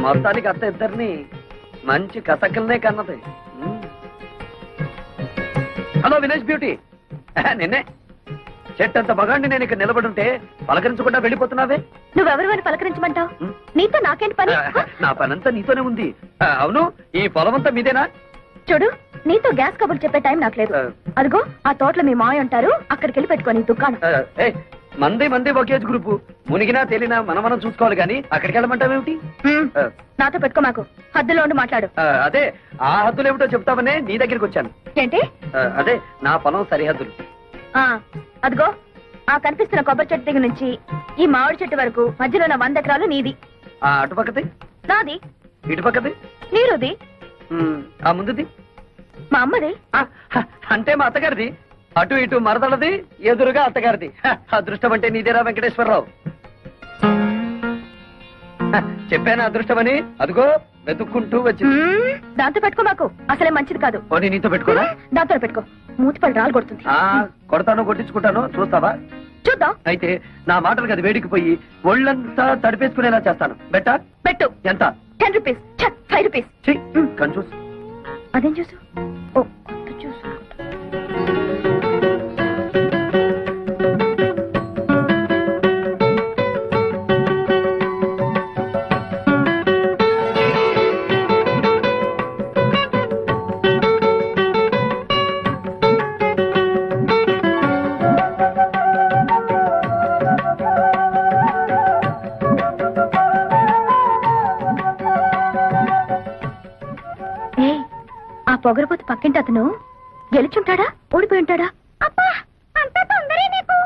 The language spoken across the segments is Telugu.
మొత్తానికి అత్త ఇద్దరిని మంచి కథకల్నే కన్నది. హలో విలేజ్ బ్యూటీ, నిన్నే చెట్టంత మగాండి. నేను ఇక్కడ నిలబడుంటే పలకరించకుండా వెళ్ళిపోతున్నావే. నువ్వెవరు అని పలకరించమంటావు? నీతో నాకేంటి పని? నా పనంతా నీతోనే ఉంది. అవును, ఈ పొలమంతా మీదేనా? చూడు, నీతో గ్యాస్ కబుర్లు చెప్పే టైం నాకు లేదు. అదిగో ఆ తోటలో మీ మాయ ఉంటారు, అక్కడికి వెళ్ళి పెట్టుకోని దుకాణం. మంది ఒకేజ్ గ్రూపు. మునిగినా తేలినా మనం చూసుకోవాలి గానీ అక్కడికి వెళ్ళమంటావేమిటి? నాతో పెట్టుకో, మాకు హద్దులో ఉండి మాట్లాడు. అదే ఆ హద్దులు ఏమిటో చెప్తామనే నీ దగ్గరికి వచ్చాను. ఏంటి? అదే నా పొలం సరిహద్దులు. అదిగో ఆ కనిపిస్తున్న కొబ్బరి చెట్టు దగ్గర నుంచి ఈ మామిడి చెట్టు వరకు మధ్యలో ఉన్న 100 ఎకరాలు నీది. అటుపక్కది నాది. ఇటుపక్కది నీరుది. ఆ ముందుది మా అమ్మది. అంటే మా అత్తగారిది. అటు ఇటు మరదలది, ఎదురుగా అత్తగారిది. అదృష్టం అంటే నీదేరా వెంకటేశ్వరరావు. చెప్పాను అదృష్టమని. అదిగో వెతుక్కుంటూ వచ్చింది. దాంతో పెట్టుకో, మాకు అసలే మంచిది కాదు. పోనీ నీతో పెట్టుకోరా? దాంతో పెట్టుకో, మూతిపల్లి రాలు కొడుతుంది. కొడతాను, కొట్టించుకుంటాను, చూస్తావా? చూద్దాం. అయితే నా మాటలకు అది వేడికిపోయి ఒళ్ళంతా తడిపేసుకునేలా చేస్తాను. బెట్టా? పెట్టు. ఎంత? 10 రూపీస్. 5 రూపీస్. కన్ఫ్యూజ్. అదేం చూసు? ఓ కొత్త చూసు. పొగరపోతు పక్కింటి అతను గెలుచుంటాడా, ఓడిపోయి ఉంటాడా? అబ్బా, అంత తొందరే నీకు.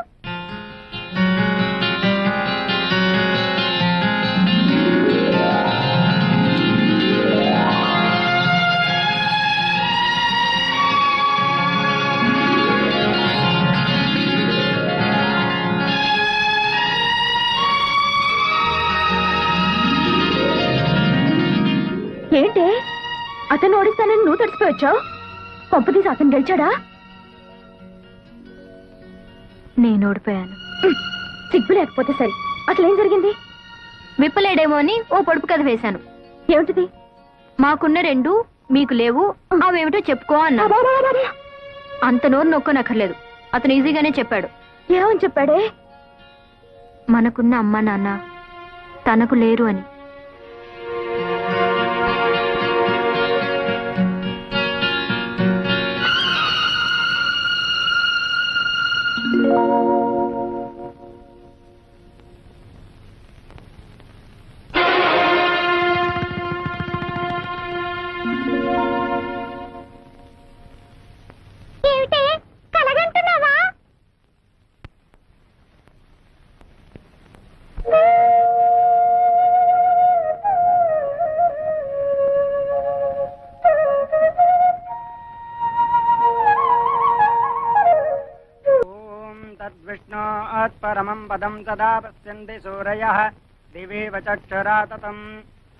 ఏంటి అతను ఓడిస్తానని నువ్వు తడిసిపోయొచ్చావు? పంపదీసి అతను గెలిచాడా? నేను ఓడిపోయాను. సిగ్గు లేకపోతే సరే. అసలేం జరిగింది? విప్పలేడేమో అని ఓ పొడుపు కథ వేశాను. ఏమిటిది? మాకున్న 2 మీకు లేవు, అవేమిటో చెప్పుకో అన్నా. అంత నోరు నొక్కనక్కర్లేదు, అతను ఈజీగానే చెప్పాడు. ఏమని చెప్పాడే? మనకున్న అమ్మా నాన్న తనకు లేరు అని. परमं पदं सदा पश्यन्ति सूरयः दिवेव चक्षुरा ततम्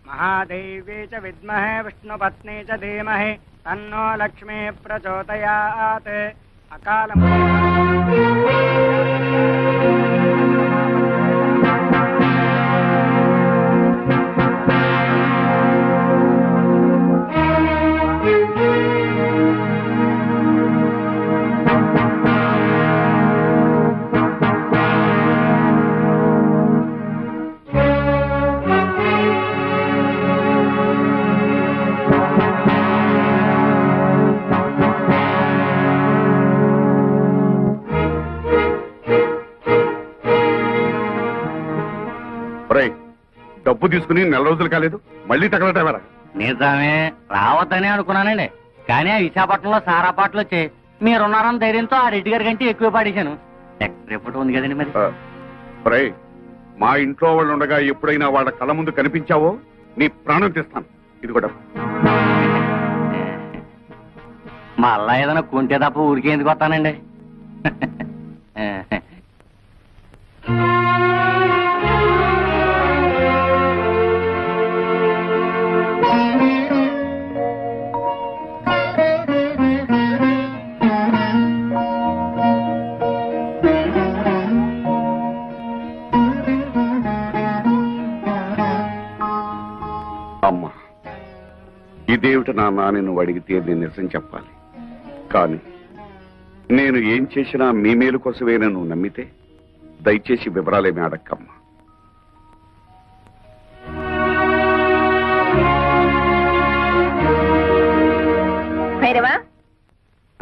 महादेवी च विद्महे विष्णुपत्नी च धीमहि तन्नो लक्ष्मी प्रचोदयात् अकालम् డబ్బు తీసుకుని 4 రోజులు కాలేదు, మళ్ళీ తగలటవరా? నిజమే, రావద్దని అనుకున్నానండి. కానీ ఆ విశాఖపట్నంలో సారా పాటలు వచ్చాయి. మీరున్నారని ధైర్యంతో ఆ రెడ్డి గారి కంటే ఎక్కువ పాడేశాను. రిపోర్ట్ ఉంది కదండి మరి. మా ఇంట్లో వాళ్ళు ఉండగా ఎప్పుడైనా వాళ్ళ కళ్ళ ముందు కనిపించావో నీ ప్రాణం తీస్తాను. ఇది కూడా మళ్ళా ఏదైనా కొంటే తప్ప ఊరికే ఎందుకు వస్తానండి. ఇదేమిటి నాన్న అని నువ్వు అడిగితే నేను నిజం చెప్పాలి. కానీ నేను ఏం చేసినా మీ మేలు కోసమే నువ్వు నమ్మితే దయచేసి వివరాలేమి అడక్కమ్మా. భైరవా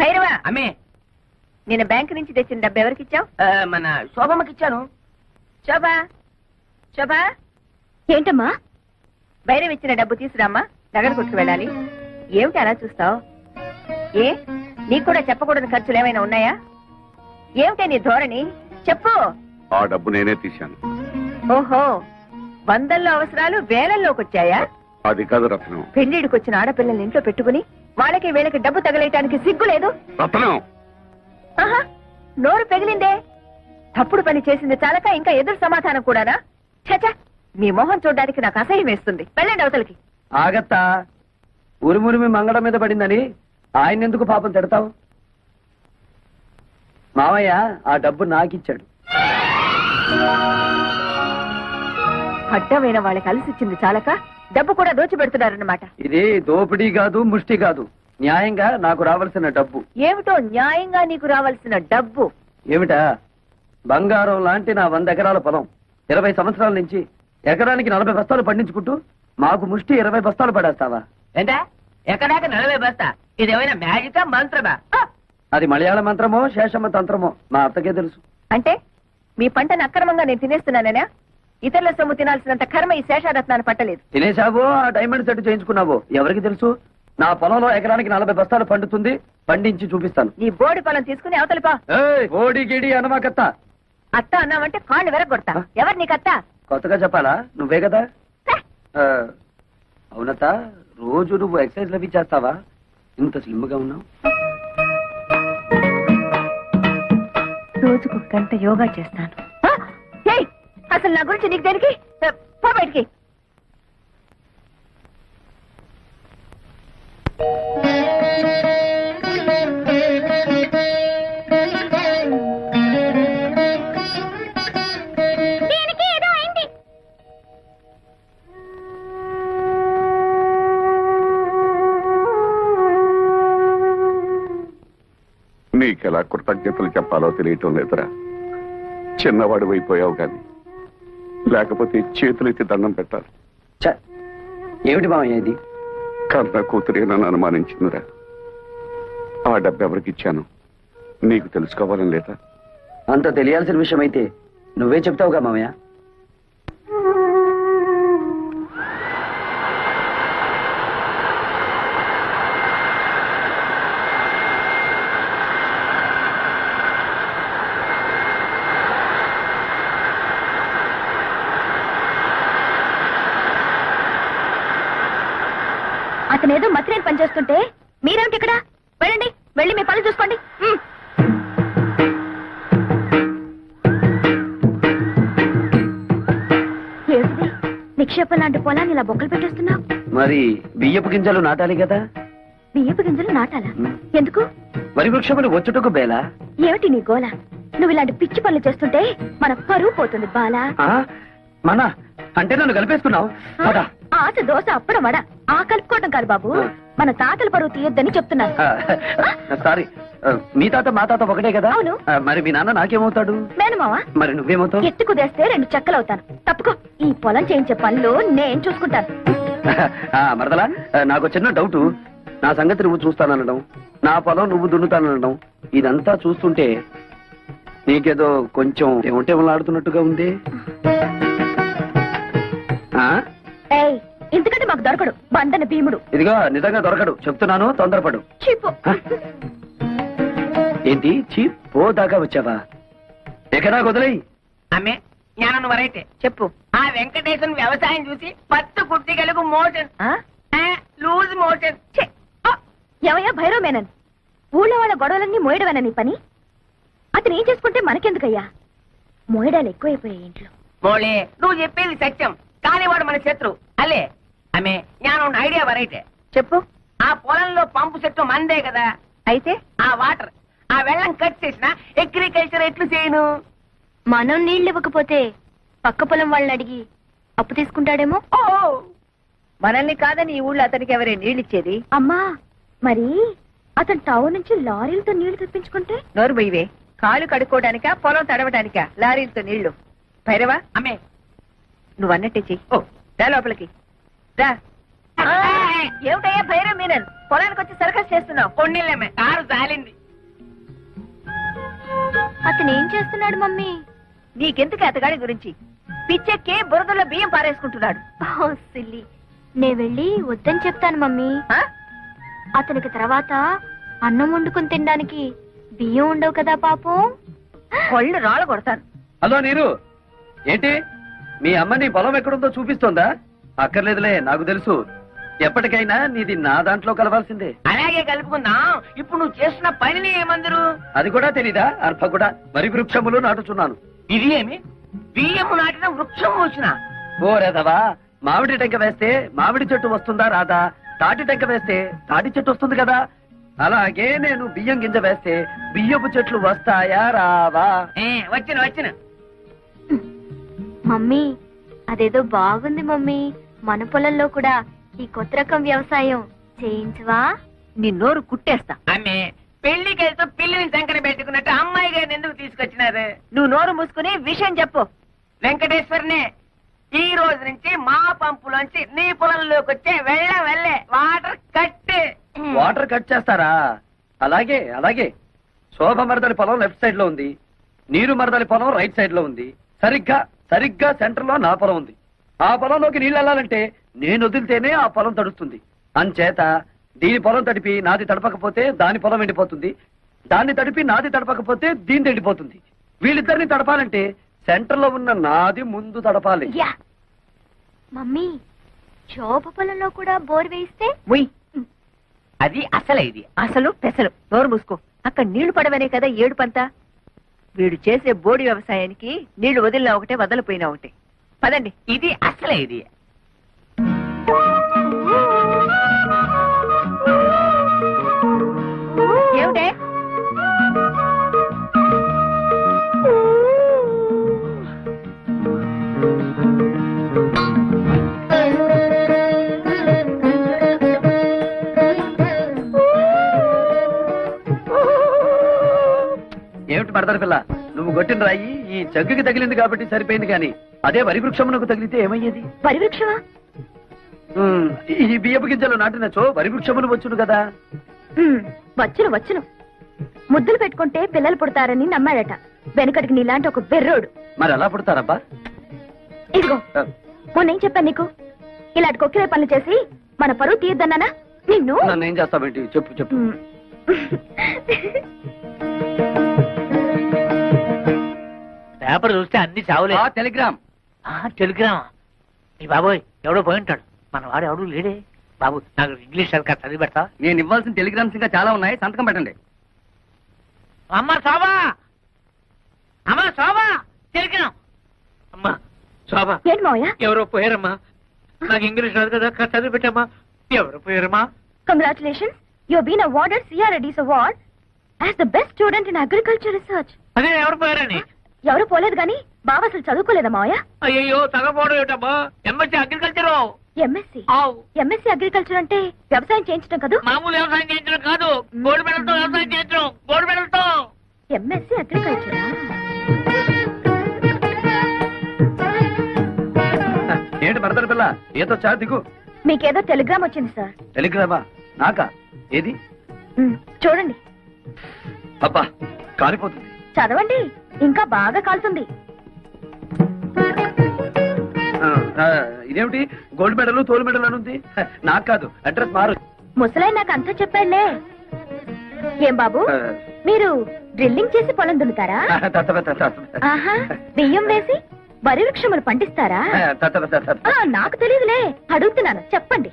భైరవా, అమ్మే నేను బ్యాంక్ నుంచి తెచ్చిన డబ్బు ఎవరికి ఇచ్చావు? మన శోభమ్మకి ఇచ్చాను. శోభా శోభా, ఏంటమ్మా? భైరవ్ ఇచ్చిన డబ్బు తీసురామ్మా, నగర కొట్టుకు వెళ్ళాలి. ఏమిటి అలా చూస్తావు? ఏ నీకు కూడా చెప్పకూడని ఖర్చులు ఏమైనా ఉన్నాయా? ఏమిటే నీ ధోరణి? చెప్పు. ఆ డబ్బు నేనే తీశాను. ఓహో, వందల్లో అవసరాలు వేలల్లోకి వచ్చాయా? అది కాదు రత్నం. పెళ్లిడికి వచ్చిన ఆడపిల్లల్ని ఇంట్లో పెట్టుకుని వాళ్ళకి వీళ్ళకి డబ్బు తగలేయటానికి సిగ్గు లేదు? రత్నం, ఆహా, నోరు పెగిలిందే. తప్పుడు పని చేసింది చాలక ఇంకా ఎదురు సమాధానం కూడానా? చచా, మీ మొహం చూడడానికి నాకు అసహ్యం వేస్తుంది. వెళ్ళండి అవతలకి. ఆగత్తా, ఉరుమురిమి మంగళం మీద పడిందని ఆయన ఎందుకు పాపం తిడతావు? మావయ్య ఆ డబ్బు నాకిచ్చాడు. అడ్డమైన వాళ్ళకి అలసిచ్చింది చాలక డబ్బు కూడా దోచిపెడుతున్నారన్నమాట. ఇది దోపిడీ కాదు, ముష్టి కాదు, న్యాయంగా నాకు రావాల్సిన డబ్బు. ఏమిటో న్యాయంగా నీకు రావాల్సిన డబ్బు? ఏమిటా? బంగారం లాంటి నా 100 ఎకరాల పొలం 20 సంవత్సరాల నుంచి ఎకరానికి 40 బస్తాలు పండించుకుంటూ మాకు ముష్టి 20 బస్తాలు పడేస్తావా? ఏంటా ఎక్కడాక 40 బస్తా? ఇదేమైనా మ్యాజికా మంత్రమా? అది మలయాళ మంత్రమో శేషమ్మ తంత్రమో మా అత్తకే తెలుసు. అంటే మీ పంటను అక్రమంగా నేను తినేస్తున్నానేనా? ఇతరుల సొమ్ము తినాల్సినంత కర్మ ఈ శేషారత్నాన్ని పట్టలేదు. తినేశావో ఆ డైమండ్ సెట్ చేయించుకున్నావో ఎవరికి తెలుసు? నా పొలంలో ఎకరానికి 40 బస్తాలు పండుతుంది, పండించి చూపిస్తాను. నీ బోడి పొలం తీసుకుని అవతలిపా. ఓడి గిడి అనమాకత్త. అత్త అన్నావంటే కాళ్ళు వెరగొడతా. ఎవరు నీకత్తా? కొత్తగా చెప్పాలా? నువ్వే కదా. అవునత్త, రోజు నువ్వు ఎక్సర్సైజ్ లవి చేస్తావా? ఇంత స్లిమ్ గా ఉన్నావు. రోజుకు 1 గంట యోగా చేస్తాను. ఏయ్, అసలు నా గురించి నీకు దేనికి? పో బయటికి. నీకెలా కృతజ్ఞతలు చెప్పాలో తెలియటం లేదురా. చిన్నవాడు అయిపోయావు గాని లేకపోతే చేతులెత్తి దండం పెట్టాలి. ఛ, ఏమిటి మామయ్య ఇది? కన్న కూతురే నన్ను అనుమానించిందిరా. ఆ డబ్బు ఎవరికి ఇచ్చాను నీకు తెలుసుకోవాలని లేదా? అంత తెలియాల్సిన విషయం అయితే నువ్వే చెప్తావుగా మామయ్య. అతనేదో మసిరేలు పనిచేస్తుంటే మీరేమిటి ఇక్కడ? వెళ్ళండి, వెళ్ళి మీ పనులు చూసుకోండి. ఏమిటి నిక్షేపం లాంటి పొలాన్ని ఇలా బొక్కలు పెట్టేస్తున్నావు? మరి బియ్యపు గింజలు నాటాలి కదా. బియ్యపు గింజలు నాటాలా? ఎందుకు? వరి వృక్షములు వచ్చుటకు బేలా. ఏమిటి నీ గోల? నువ్వు ఇలాంటి పిచ్చి పనులు చేస్తుంటే మన పరువు పోతుంది బాలా. మన అంటే నన్ను కలిపేసుకున్నావు. ఆశ దోశ అప్పడం వడ ఆ కలుపుకోవటం కాదు బాబు, మన తాతల పరువు తీయొద్దని చెప్తున్నాను. సారీ, మీ తాత మా తాత ఒకటే కదా. అవును. మరి మీ నాన్న నాకేమవుతాడు? మేనమావా. మరి నువ్వేమవుతావు? ఎత్తు కుదేస్తే 2 చెక్కలవుతాను. తప్పుకో, ఈ పొలం చేయించే పనులు నేను చూసుకుంటాను. మరదలా, నాకు చిన్న డౌట్. నా సంగతి నువ్వు చూస్తాననడం, నా పొలం నువ్వు దున్నుతాననడం, ఇదంతా చూస్తుంటే నీకేదో కొంచెం ఏమంటేమలాడుతున్నట్టుగా ఉంది. ఏయ్, ఇంతకంటే మాకు దొరకడు బండన భీముడు. ఇదిగో నిజంగా దొరకడు, చెప్తున్నాను, తొందరపడు. చీపు. ఏంటి చీప్? దాకా వచ్చావా? ఎక్కడా వదిలేయి. అమ్మే జ్ఞానం వరైతే చెప్పు. ఆ వెంకటేశ్వర వ్యవసాయం చూసి పత్తు కుర్తిగలకు మోషన్ లూజ్ మోషన్. ఎవయ్యా భైరవ మేనన్, ఊళ్ళో వాళ్ళ గొడవలన్నీ మోయడమేనా నీ పని? అతను ఏం చేసుకుంటే మనకెందుకయ్యా? మోయడాలు ఎక్కువైపోయాయి ఇంట్లో. మోళే, నువ్వు చెప్పేది సత్యం, కానీ వాడు మన శత్రు అలే. అమ్మే జ్ఞానం ఐడియా వరైతే చెప్పు. ఆ పొలంలో పంపు చెట్టు మందే కదా. అయితే ఆ వాటర్, ఆ వెళ్ళం కట్ చేసిన అగ్రికల్చర్ ఎట్లు చేయను? మనం నీళ్ళు ఇవ్వకపోతే పక్క పొలం వాళ్ళని అడిగి అప్పు తీసుకుంటాడేమో. ఓ మనల్ని కాదని ఈ ఊళ్ళో అతనికి ఎవరే నీళ్ళిచ్చేది? అమ్మా మరి అతను టౌన్ నుంచి లారీలతో నీళ్లు తెప్పించుకుంటే? నోరు బొయ్యవే. కాలు కడుక్కోవడానికా పొలం తడవడానికా లారీలతో నీళ్లు? భైరవా, అమ్మే నువ్వు అన్నట్టే చెయ్యి. ఓ రా లోపలికి రా. ఆ, ఏమిటయ్యా భైరవ్ మీనన్, పొలానికి వచ్చి సర్కస్ చేస్తున్నావు? కొన్నిళ్ళమ్మే కారు జాలింది. అతను ఏం చేస్తున్నాడు మమ్మీ? నీకెందుకు అతగాడి గురించి? పిచ్చెక్కి బురదలో బియ్యం పారేసుకుంటున్నాడు. ఓ సిల్లి, నే వెళ్ళి వద్దని చెప్తాను మమ్మీ. ఆ? అతనికి తర్వాత అన్నం వండుకుని తినడానికి బియ్యం ఉండవు కదా పాపం. కొళ్ళు రాళ్ళ కొడతాను. హలో నీరు, ఏంటి మీ అమ్మ నీ పొలం ఎక్కడుందో చూపిస్తోందా? అక్కర్లేదులే, నాకు తెలుసు. ఎప్పటికైనా నీది నా దాంట్లో కలవాల్సిందే. అలాగే కలుపుకుందాం. ఇప్పుడు నువ్వు చేస్తున్న పనిని ఏమందరు? అది కూడా తెలీదా? అర్భ కూడా మరి వృక్షములు నాటుచున్నాను. ఇది ఏమి బియ్యము నాటిన వృక్షం వచ్చిన? ఓ రేదవా, మామిడి టెంక వేస్తే మామిడి చెట్టు వస్తుందా రాదా? తాటి టెంక వేస్తే తాటి చెట్టు వస్తుంది కదా. అలాగే నేను బియ్యం గింజ వేస్తే బియ్యపు చెట్లు వస్తాయా రావా? వచ్చిన మమ్మీ అదేదో బాగుంది మమ్మీ. మన పొలంలో కూడా ఈ కొత్త రకం వ్యవసాయం చేయించవా? నీ నోరు కుట్టేస్తా. ఆమె పెళ్లికి వెళ్తూ పిల్లిని సంకన పెట్టుకున్నట్టు అమ్మాయి గారిని ఎందుకు తీసుకొచ్చినారు? నువ్వు నోరు మూసుకుని విషయం చెప్పు. వెంకటేశ్వరనే ఈ రోజు నుంచి మా పంపులోంచి నీ పొలంలోకి వచ్చే వెళ్ళే వాటర్ కట్. వాటర్ కట్ చేస్తారా? అలాగే అలాగే. శోభ మరదలి పొలం లెఫ్ట్ సైడ్ లో ఉంది, నీరు మరదలి పొలం రైట్ సైడ్ లో ఉంది. సరిగ్గా సెంటర్ లో నా పొలం ఉంది. ఆ పొలంలోకి నీళ్ళు వెళ్ళాలంటే నేను వదిలితేనే ఆ పొలం తడుస్తుంది. అంచేత దీని పొలం తడిపి నాది తడపకపోతే దాని పొలం ఎండిపోతుంది, దాన్ని తడిపి నాది తడపకపోతే దీని ఎండిపోతుంది. వీళ్ళిద్దరిని తడపాలంటే సెంటర్ లో ఉన్న నాది ముందు తడపాలి. యా మమ్మీ, శోభ పొలంలో కూడా బోర్ వేయిస్తే? ఉయ్, అది అసలే ఇది. అసలు పెసలు. నోరు మూసుకో. అక్కడ నీళ్లు పడవనే కదా ఏడుపంతా. వీడు చేసే బోడి వ్యవసాయానికి నీళ్లు వదిలినా ఒకటే, వదలిపోయినా ఒకటే. పదండి. ఇది అసలే ఇది. ఏమిటే? ఏమిటి మరదలి పిల్ల, నువ్వు కొట్టిన రాయి ఈ జగ్గుకి తగిలింది కాబట్టి సరిపోయింది, కానీ అదే వరి వృక్షమునకు తగిలితే ఏమయ్యేది? వరి వృక్షమా? ఈ బియ్యపు గింజలు నాటినచో వరి వృక్షములు వచ్చును కదా. వచ్చును. ముద్దులు పెట్టుకుంటే పిల్లలు పుడతారని నమ్మాడట వెనుకటికి నీలాంటి ఒక బెర్రోడు. మరి ఎలా పుడతారబ్బా? ఇదిగో మొన్నేం చెప్పాను నీకు? ఇలాంటి కొక్కిరే పనులు చేసి మన పరువు తీయద్దన్నానా నిన్ను? నన్ను ఏం చేస్తావేంటి? చెప్పు. పేపర్ చూస్తే అన్ని చావులే. టెలిగ్రామ్. టెలిగ్రామా? ఈ బాబోయ్, ఎవడో పోయి ఉంటాడు. మన వాడు ఎవడు లేడే. బాబు, నాకు ఇంగ్లీష్ సరిగ్గా చదివి పెడతా. నేను ఇవ్వాల్సిన టెలిగ్రామ్స్ ఇంకా చాలా ఉన్నాయి, సంతకం పెట్టండి. అమ్మ శోభా, టెలిగ్రామ్. అమ్మా శోభా, ఏంటి మావయ్య? ఎవరో పోయారమ్మా. నాకు ఇంగ్లీష్ రాదు కదా, చదివి పెట్టమ్మా. ఎవరు పోయారమ్మా? Congratulations, you have been awarded CRADS award as the best student in agriculture research. అదే ఎవరు పోయారని? ఎవరు పోలేదు గాని బావ అసలు చదువుకోలేదా మావయ్య? అయ్యో, తగపోవడం ఏమిటమ్మా? MSc agriculture. ఎంఎస్సీ అగ్రికల్చర్ అంటే వ్యవసాయం చేయించడం కదా? మామూలు వ్యవసాయం చేయించడం కాదు, గోల్డ్ మెడల్తో వ్యవసాయం చేయించడం. గోల్డ్ మెడల్తో. ఎంఎస్సీ అగ్రికల్చరా? ఏంటి మరదలి పిల్ల, ఏదో చా దిగు. మీకేదో టెలిగ్రామ్ వచ్చింది సార్. టెలిగ్రామా? నాకా? ఏది? చూడండి. అబ్బా, కాలిపోతుంది. చదవండి, ఇంకా బాగా కాలుతుంది. ఇదేమిటి గోల్డ్ మెడల్ తోలు మెడల్ అని ఉంది? నాకు కాదు, అడ్రస్ మారు. ముసలాయి నాకు అంతా చెప్పాడులే. ఏం బాబు, మీరు డ్రిల్లింగ్ చేసి పొలం దున్నుతారా? ఆహా, బియ్యం వేసి వరి వృక్షములు పండిస్తారా? నాకు తెలియదులే, అడుగుతున్నాను, చెప్పండి.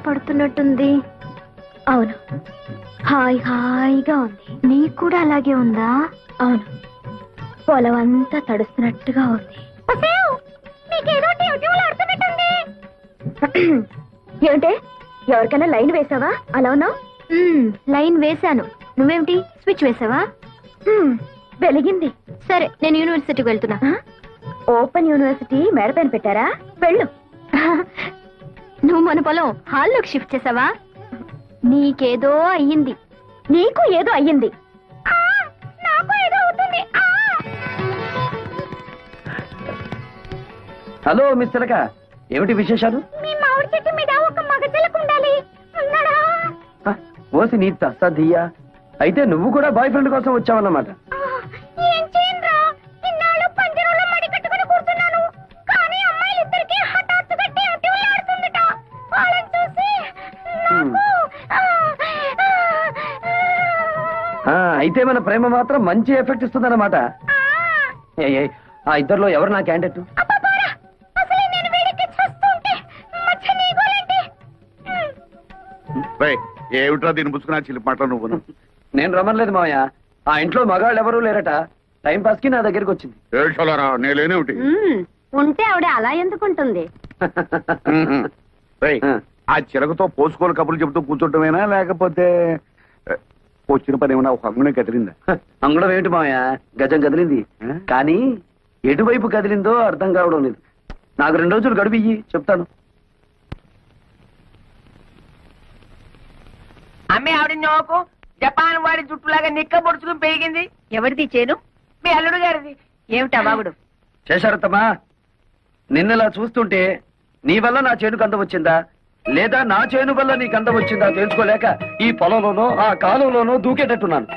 పడుతున్నట్టుంది. అవును, హాయిగా ఉంది. నీకు కూడా అలాగే ఉందా? అవును, పొలం అంతా తడుస్తున్నట్టుగా ఉంది. ఏమిటే, ఎవరికైనా లైన్ వేసావా? అలా ఉన్నావు. లైన్ వేశాను. నువ్వేమిటి స్విచ్ వేసావా? వెలిగింది. సరే, నేను యూనివర్సిటీకి వెళ్తున్నా. ఓపెన్ యూనివర్సిటీ మేడపైన పెట్టారా? వెళ్ళు. నువ్వు మన పొలం హాల్లోకి షిఫ్ట్ చేసావా? నీకేదో అయ్యింది. నీకు ఏదో అయ్యింది. నాకు ఏదో అవుతుంది. హలో మిస్ చిలక, ఏమిటి విశేషాలు? మీ మామిడి చెట్టు మీద ఒక మగ చిలక ఉండాలి. ఉన్నాడా? ఓసి నీ తస్సదియ్యా. అయితే నువ్వు కూడా బాయ్ ఫ్రెండ్ కోసం వచ్చావన్నమాట. ఏం చేయనురా, ఇన్నాళ్ళు పంజరంలో మడి కట్టుకుని కూర్చున్నాను. కానీ అమ్మాయిలిద్దరికీ హఠాత్తుగా ఆడుతుందట. వాళ్ళని చూసి అయితే మన ప్రేమ మాత్రం మంచి ఎఫెక్ట్ ఇస్తుందన్నమాట. ఆ ఇద్దరిలో ఎవరు నా క్యాండిడేట్? ఏమిట్రా దీన్ని పుచ్చుకున్నా చిలిపి మాటలు నువ్వు? నేను రమ్మలేదు మావయ్య. ఆ ఇంట్లో మగాళ్ళు ఎవరూ లేరట. టైం పాస్ కి నా దగ్గరికి వచ్చింది. ఏడ్చాలరా, నేనేమిటి? ఉంటే ఆవిడ అలా ఎందుకుంటుంది? ఆ చిలకతో పోసుకోలు కబుర్లు చెబుతూ కూర్చోటమేనా, లేకపోతే వచ్చిన పని ఏమన్నా ఒక అంగునే కదిలిందా? అంగుళం ఏమిటి మావయ్య, గజం కదిలింది. కానీ ఎటువైపు కదిలిందో అర్థం కావడం లేదు. నాకు 2 రోజులు గడువు ఇయ్యి, చెప్తాను. అమ్మే ఆవిడ నోకు జపాన్ వాడి జుట్టులాగా నిక్క పొడుచుకుని పెరిగింది. ఎవరిది చేను? మీ అల్లుడు గారిది. ఏమిటా బాగుడు? చేశారత్తమ్మా, నిన్నలా చూస్తుంటే నీ వల్ల నా చేనుకు అందం వచ్చిందా, లేదా నా చేను వల్ల నీకు అందం వచ్చిందా తెలుసుకోలేక ఈ పొలంలోనో ఆ కాలంలోనో దూకేటట్టున్నాను.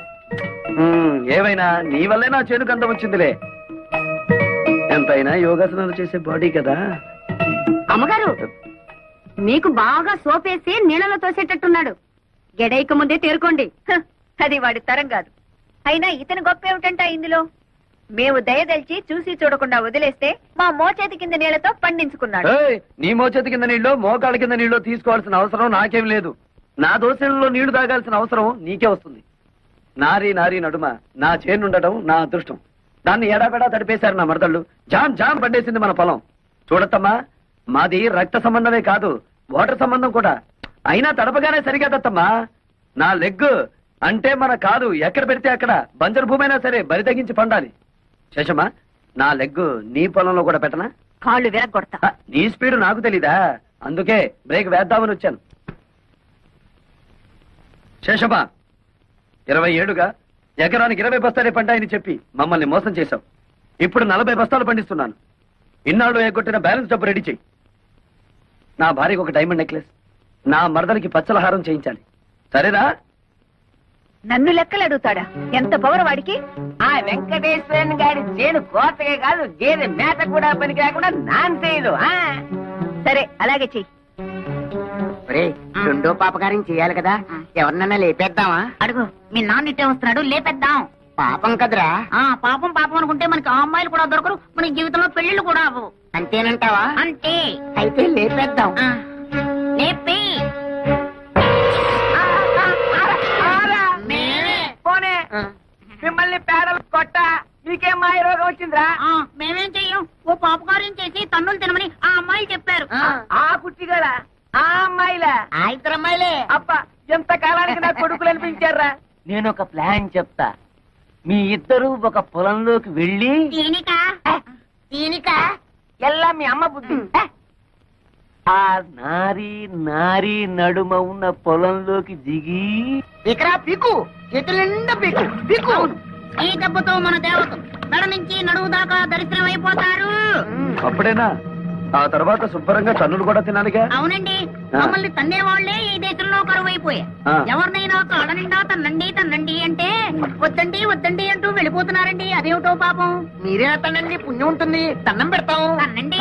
ఏమైనా నీ వల్లే నా చేనుకు అందం వచ్చిందిలే. ఎంతైనా యోగాసనాలు చేసే బాడీ కదా. అమ్మగారు, మీకు బాగా సోపేసి నీళ్ళలో తోసేటట్టున్నాడు. గెడైక ముందే తేరుకోండి. అది వాడి తరం కాదు. అయినా ఇతను గొప్ప ఏమిటంట ఇందులో? మేము దయదలిచి చూసి చూడకుండా వదిలేస్తే మా మోచేతి కింద నీళ్లతో పండించుకున్నాడు. ఏయ్, నీ మోచేతి కింద నీళ్ళు మోకాళ్ళ కింద నీళ్ళు తీసుకోవాల్సిన అవసరం నాకేం లేదు. నా దోశలలో నీళ్లు తాగాల్సిన అవసరం నీకే వస్తుంది. నారీ నడుమ నా చేనుండటం నా అదృష్టం. దాన్ని ఎడాపెడా తడిపేశారు నా మరదళ్ళు. జామ్ పండేసింది మన పొలం. చూడత్తమ్మా, మాది రక్త సంబంధమే కాదు, వాటర్ సంబంధం కూడా. అయినా తడపగానే సరిగదత్తమ్మా. నా లెగ్ అంటే మన కాదు ఎక్కడ పెడితే అక్కడ బంజరు భూమి అయినా సరే బరి తగ్గించి పండాలి. శేషమ్మా, నా లెగ్ నీ పొలంలో కూడా పెట్టనా? కాళ్ళు విరగొడతా. నీ స్పీడ్ నాకు తెలీదా, అందుకే బ్రేక్ వేద్దామని వచ్చాను. శేషమ్మా, 20 ఏళ్లుగా ఎకరానికి 20 బస్తాలే పంటాయని చెప్పి మమ్మల్ని మోసం చేశావు. ఇప్పుడు 40 బస్తాలు పండిస్తున్నాను. ఇన్నాళ్ళు ఎగ్గొట్టిన బ్యాలెన్స్ డబ్బు రెడీ చెయ్యి. నా భార్యకు ఒక డైమండ్ నెక్లెస్, నా మరదలకి పచ్చలహారం చేయించాలి. సరేనా? నన్ను లెక్కలు అడుగుతాడా? ఎంత పవర్ వాడికి? ఆ వెంకటేశ్వరన్ గారి చేను కోతగా కాదు, గేదె మేత కూడా పనికి రాకుండా నాన్ చేయదు. సరే, అలాగే చెయ్యి. రెండో పాపకార్యం చేయాలి కదా, ఎవరినన్నా లేపేద్దామా? అడుగు, మీ నాన్న ఇట్టే వస్తున్నాడు, లేపేద్దాం. పాపం కదరా. పాపం అనుకుంటే మనకి ఆ అమ్మాయిలు కూడా దొరకరు, మన జీవితంలో పెళ్లిళ్ళు కూడా అవ్వవు. అంతేనంటావా? అంతే. అయితే లేపేద్దాం. లేపి పోనే మిమ్మల్ని పేడలు కొట్ట మీకేం మాయ రోగం వచ్చిందిరా? మేమేం చెయ్యం, ఓ పాపకార్యం చేసి తన్నులు తినమని ఆ అమ్మాయిలు చెప్పారు. ఆ కుట్టిగల ఆ అమ్మాయిలా? ఆ ఇద్దరు అమ్మాయిలే. అప్ప ఎంత కాలానికి నా కొడుకులు అనిపించారా? నేను ఒక ప్లాన్ చెప్తా. మీ ఇద్దరు ఒక పొలంలోకి వెళ్ళి దీనిక ఎల్లా మీ అమ్మ బుద్ధి. ఆ నారీ నడుమ ఉన్న పొలంలోకి దిగి ఇక్కడ పీకు, చేతుల నిండా పీకు పీకు. ఈ దెబ్బతో మన దేవత మెడ నుంచి నడువు దాకా దరిద్రం అయిపోతారు. అప్పుడేనా? ఆ తర్వాత శుభ్రంగా తన్నులు కూడా తినాలిగా. అవునండి, మమ్మల్ని తన్నే వాళ్లే ఈ దేశంలో కరువైపోయా. ఎవరినైనా కాళ్ళ నిండా తన్నండి అంటే వద్దండి అంటూ వెళ్ళిపోతున్నారండి. అదేమిటో పాపం. మీరే తనండి, పుణ్యం ఉంటుంది, దండం పెడతాం. తన్నండి.